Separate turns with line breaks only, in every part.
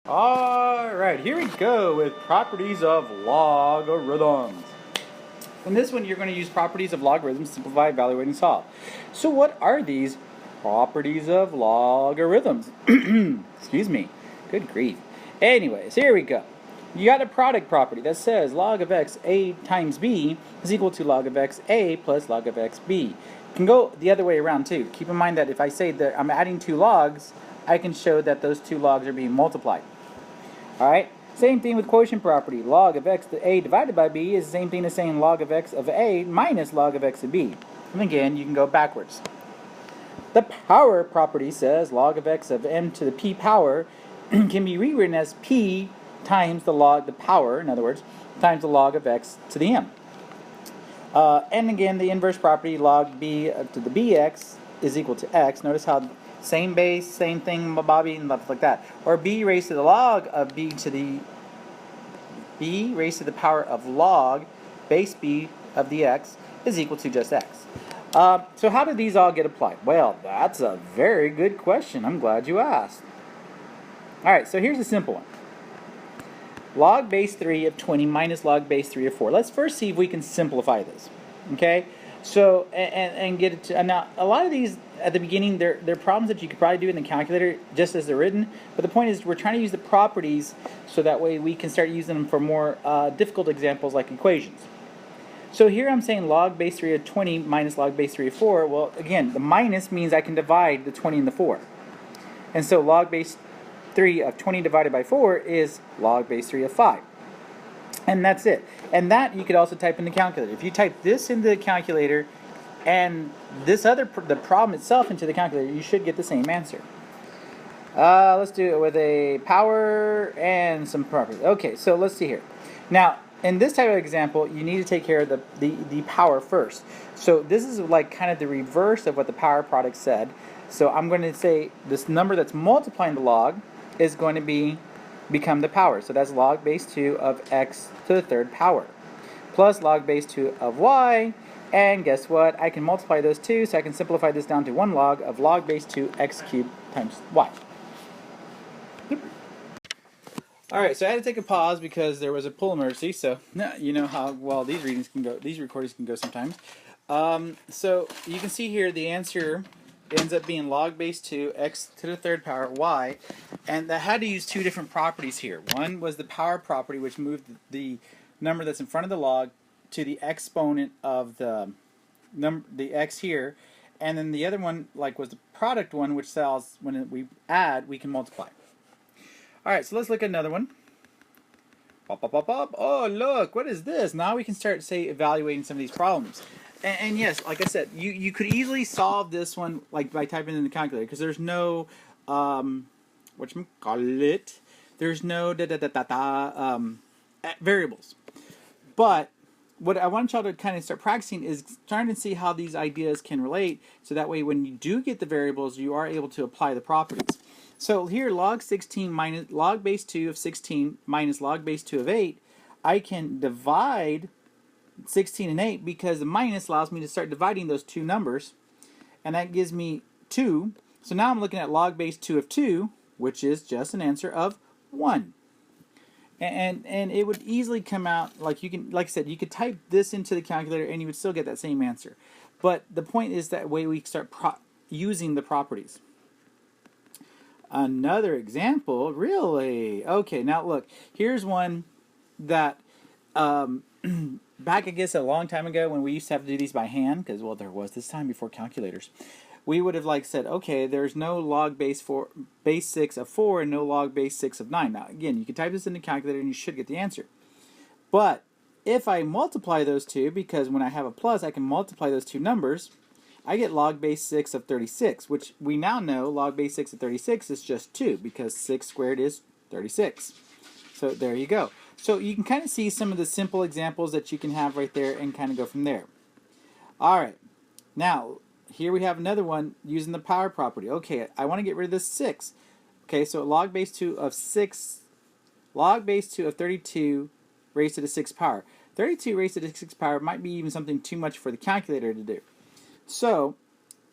Alright, here we go with properties of logarithms. In this one, you're going to use properties of logarithms, simplify, evaluate, and solve. So what are these properties of logarithms? Excuse me. Good grief. Anyways, here we go. You got a product property that says log of x a times b is equal to log of x a plus log of x b. It can go the other way around too. Keep in mind that if I say that I'm adding two logs, I can show that those two logs are being multiplied. Alright, same thing with quotient property. Log of x to a divided by b is the same thing as saying log of x of a minus log of x of b. And again, you can go backwards. The power property says log of x of m to the p power can be rewritten as p times the power, in other words, times the log of x to the m. And again, the inverse property, log b to the bx is equal to x. Notice how same base, same thing, Bobby, and stuff like that. Or b raised to the log of b raised to the power of log base b of the x is equal to just x. So how do these all get applied? Well, that's a very good question. I'm glad you asked. Alright, so here's a simple one. Log base 3 of 20 minus log base 3 of 4. Let's first see if we can simplify this. Okay? So, and get it to, now, a lot of these, at the beginning, they're problems that you could probably do in the calculator just as they're written, but the point is we're trying to use the properties so that way we can start using them for more difficult examples like equations. So here I'm saying log base 3 of 20 minus log base 3 of 4. Well, again, the minus means I can divide the 20 and the 4. And so log base 3 of 20 divided by 4 is log base 3 of 5. And that's it. And that you could also type in the calculator. If you type this into the calculator and the problem itself into the calculator, you should get the same answer. Let's do it with a power and some properties. Okay, so let's see here. Now, in this type of example, you need to take care of the power first. So this is like kind of the reverse of what the power product said. So I'm going to say this number that's multiplying the log is going to become the power. So that's log base 2 of x to the third power plus log base 2 of y. And guess what? I can multiply those two, so I can simplify this down to one log of log base 2 x cubed times y. Alright, so I had to take a pause because there was a pull emergency, so you know how well these recordings can go sometimes. So you can see here the answer ends up being log base 2 x to the third power y, and I had to use two different properties here. One was the power property, which moved the number that's in front of the log to the exponent of the x here, and then the other one was the product one, which tells when we add we can multiply. Alright, so let's look at another one. Pop, pop, pop, pop. Oh, look, what is this? Now we can start, evaluating some of these problems. And yes, like I said, you could easily solve this one by typing in the calculator, because there's no, there's no variables. But what I want y'all to kind of start practicing is trying to see how these ideas can relate, so that way when you do get the variables, you are able to apply the properties. So here, log 16 minus log base 2 of 16 minus log base 2 of 8, I can divide 16 and 8 because the minus allows me to start dividing those two numbers, and that gives me 2. So now I'm looking at log base 2 of 2, which is just an answer of 1. And it would easily come out like I said, you could type this into the calculator and you would still get that same answer. But the point is that way we start using the properties. Another example, really? Okay, now look, here's one that back, I guess, a long time ago when we used to have to do these by hand, because, well, there was this time before calculators, we would have said, okay, there's no log base 6 of 4 and no log base 6 of 9. Now, again, you can type this in the calculator and you should get the answer. But if I multiply those two, because when I have a plus, I can multiply those two numbers, I get log base 6 of 36, which we now know log base 6 of 36 is just 2, because 6 squared is 36. So there you go. So you can kind of see some of the simple examples that you can have right there and kind of go from there. Alright, now here we have another one using the power property. Okay, I want to get rid of this 6. Okay, so log base 2 of 32 raised to the 6th power. 32 raised to the 6th power might be even something too much for the calculator to do. So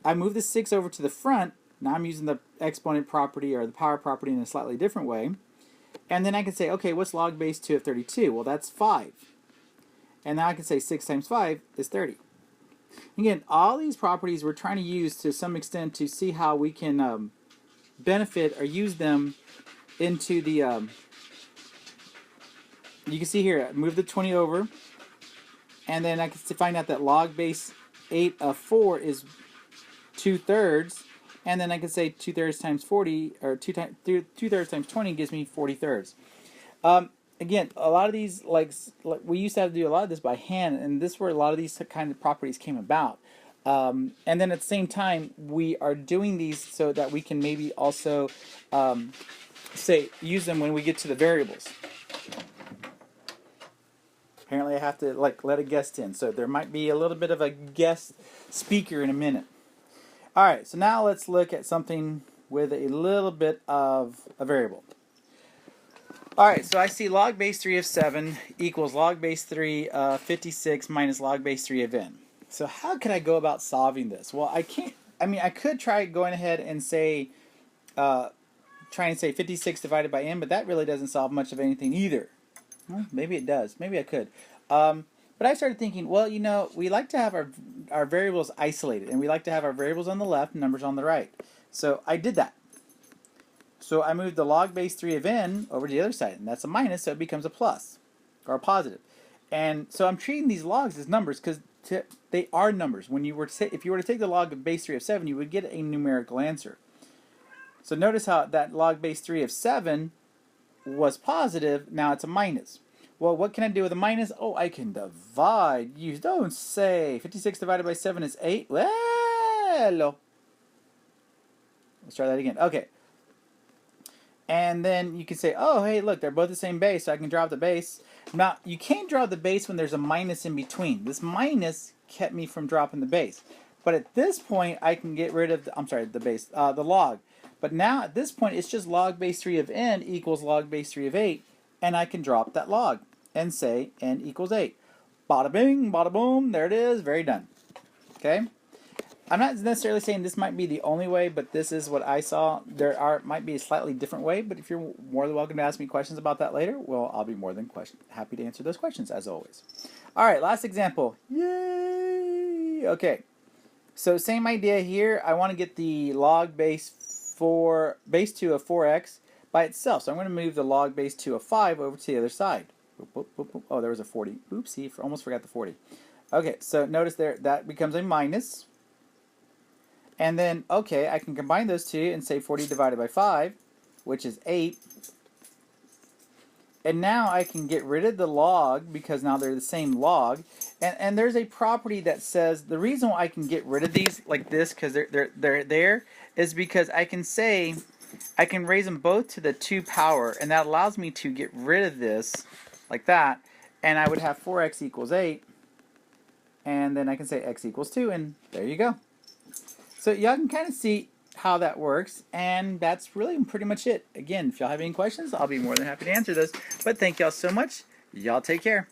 I move the 6 over to the front. Now I'm using the exponent property or the power property in a slightly different way. And then I can say, okay, what's log base 2 of 32? Well, that's 5. And now I can say 6 times 5 is 30. Again, all these properties we're trying to use to some extent to see how we can benefit or use them into the... you can see here, move the 20 over. And then I can find out that log base 8 of 4 is 2/3. And then I can say 2/3 times 40, or 2/3 times 20 gives me 40/3. Again, a lot of these, like we used to have to do a lot of this by hand, and this is where a lot of these kind of properties came about. And then at the same time, we are doing these so that we can maybe also use them when we get to the variables. Apparently I have to let a guest in, so there might be a little bit of a guest speaker in a minute. Alright, so now let's look at something with a little bit of a variable. Alright, so I see log base 3 of 7 equals log base 3 of 56 minus log base 3 of n. So how can I go about solving this? Well, I could try going ahead and say, trying to say 56 divided by n, but that really doesn't solve much of anything either. Well, maybe it does. Maybe I could. But I started thinking, well, you know, we like to have our variables isolated, and we like to have our variables on the left and numbers on the right. So I did that. So I moved the log base 3 of n over to the other side, and that's a minus, so it becomes a plus, or a positive. And so I'm treating these logs as numbers because they are numbers. When you were if you were to take the log of base 3 of 7, you would get a numerical answer. So notice how that log base 3 of 7 was positive, now it's a minus. Well, what can I do with a minus? Oh, I can divide. You don't say. 56 divided by 7 is 8. Well, let's try that again. Okay. And then you can say, oh, hey, look, they're both the same base, so I can drop the base. Now, you can't drop the base when there's a minus in between. This minus kept me from dropping the base. But at this point, I can get rid of, the log. But now, at this point, it's just log base 3 of n equals log base 3 of 8, and I can drop that log and say n equals 8. Bada bing, bada boom, there it is, very done. Okay? I'm not necessarily saying this might be the only way, but this is what I saw. Might be a slightly different way, but if you're more than welcome to ask me questions about that later, well, I'll be more than happy to answer those questions, as always. Alright, last example. Yay! Okay. So same idea here. I want to get the log base 2 of 4x by itself. So I'm going to move the log base 2 of 5 over to the other side. Oh, there was a 40. Oopsie, almost forgot the 40. Okay, so notice there, that becomes a minus. And then, okay, I can combine those two and say 40 divided by 5, which is 8. And now I can get rid of the log because now they're the same log. And there's a property that says the reason why I can get rid of these like this, because they're there, is because I can say I can raise them both to the 2 power, and that allows me to get rid of this like that, and I would have 4x equals 8, and then I can say x equals 2, and there you go. So y'all can kind of see how that works, and that's really pretty much it. Again, if y'all have any questions, I'll be more than happy to answer those. But thank y'all so much. Y'all take care.